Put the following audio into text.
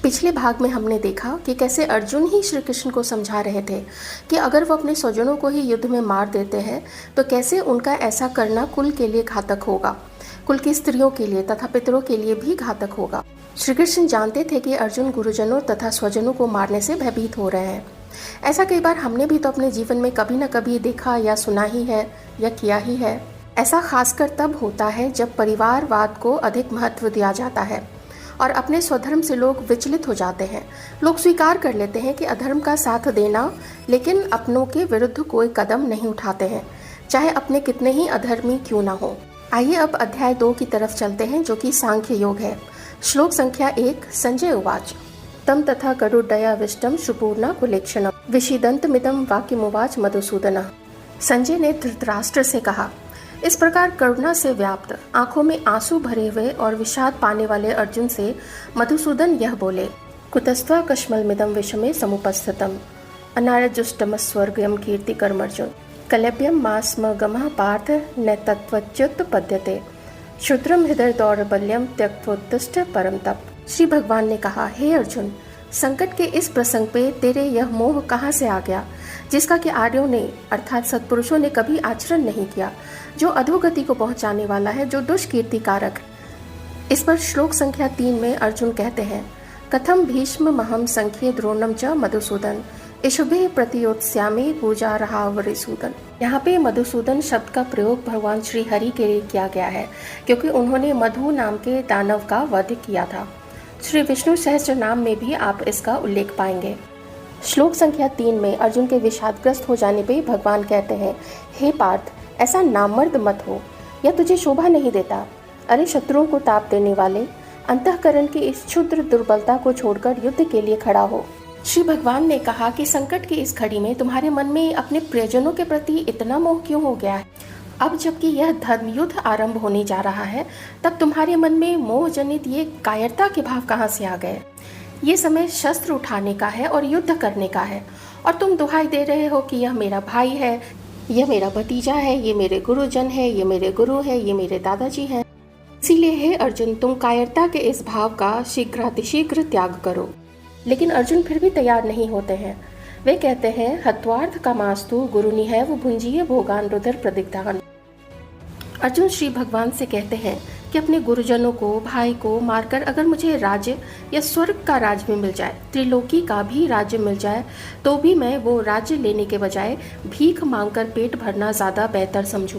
पिछले भाग में हमने देखा कि कैसे अर्जुन ही श्री कृष्ण को समझा रहे थे कि अगर वो अपने स्वजनों को ही युद्ध में मार देते हैं तो कैसे उनका ऐसा करना कुल के लिए घातक होगा, कुल की स्त्रियों के लिए तथा पितरों के लिए भी घातक होगा। श्री कृष्ण जानते थे कि अर्जुन गुरुजनों तथा स्वजनों को मारने से भयभीत हो रहे हैं। ऐसा कई बार हमने भी तो अपने जीवन में कभी न कभी देखा या सुना ही है या किया ही है। ऐसा खासकर तब होता है जब परिवारवाद को अधिक महत्व दिया जाता है और अपने स्वधर्म से लोग विचलित हो जाते हैं। लोग स्वीकार कर लेते हैं कि अधर्म का साथ देना, लेकिन अपनों के विरुद्ध कोई कदम नहीं उठाते हैं, चाहे अपने कितने ही अधर्मी क्यों ना हो। आइए अब अध्याय 2 की तरफ चलते हैं, जो कि सांख्य योग है। श्लोक संख्या 1। संजय उवाच तम तथा गरुडयाविष्टम सुपूर्णा कुलेक्षणम विषिदन्तमिदं वाक्यमुवाच मधुसूदनः। संजय ने धृतराष्ट्र से कहा। इस प्रकार करुणा से व्याप्त, आंखों में आंसू भरे हुए और विषाद पाने वाले अर्जुन से मधुसूदन यह बोले, कुतस्त्वा कश्मलमिदं विषमे समुपस्थितम् अनारजुष्टमस्वर्गयं कीर्तिकर्मर्जुन कलभ्यं मास्म गमः पार्थ न तत्त्वच्युत्पद्यते क्षुद्रम हृदय दौर्बल्यम त्यक्तोत्तिष्ठ परम तप। श्री भगवान ने कहा, हे अर्जुन, संकट के इस प्रसंग पे तेरे यह मोह कहाँ से आ गया, जिसका कि आर्यों ने अर्थात सत्पुरुषों ने कभी आचरण नहीं किया, जो अधोगति को पहुंचाने वाला है, जो दुष्कीर्ति कारक। इस पर श्लोक संख्या 3 में अर्जुन कहते हैं, कथम भीष्म महम संख्ये द्रोणम च मधुसूदन इशुभे प्रतियोत्स्यामि पूजा रहा वरिसूदन। यहाँ पे मधुसूदन शब्द का प्रयोग भगवान श्री हरि के लिए किया गया है, क्योंकि उन्होंने मधु नाम के दानव का वध किया था। श्री विष्णु सहस्त्र नाम में भी आप इसका उल्लेख पाएंगे। श्लोक संख्या 3 में अर्जुन के विषादग्रस्त हो जाने पे भगवान कहते हैं, हे पार्थ, ऐसा नामर्द मत हो, यह तुझे शोभा नहीं देता। अरे शत्रुओं को ताप देने वाले, अंतःकरण की इस क्षुद्र दुर्बलता को छोड़कर युद्ध के लिए खड़ा हो। श्री भगवान ने कहा कि संकट की इस घड़ी में तुम्हारे मन में अपने प्रियजनों के प्रति इतना मोह क्यों हो गया है। अब जबकि यह धर्म युद्ध आरंभ होने जा रहा है, तब तुम्हारे मन में मोह जनित ये कायरता के भाव कहाँ से आ गए। ये समय शस्त्र उठाने का है और युद्ध करने का है, और तुम दुहाई दे रहे हो कि यह मेरा भाई है, यह मेरा भतीजा है, ये मेरे गुरुजन है, ये मेरे गुरु है, ये मेरे दादाजी हैं। इसीलिए हे अर्जुन, तुम कायरता के इस भाव का शीघ्रातिशीघ्र त्याग करो। लेकिन अर्जुन फिर भी तैयार नहीं होते हैं। वे कहते हैं, हत्वार्थ कामास्तु गुरुनिहैव भुंजीय भोगान रुधिर प्रदिग्धान। अर्जुन श्री भगवान से कहते हैं कि अपने गुरुजनों को, भाई को मारकर अगर मुझे राज्य या स्वर्ग का राज्य भी मिल जाए, त्रिलोकी का भी राज्य मिल जाए, तो भी मैं वो राज्य लेने के बजाय भीख मांगकर पेट भरना ज़्यादा बेहतर समझूंगा।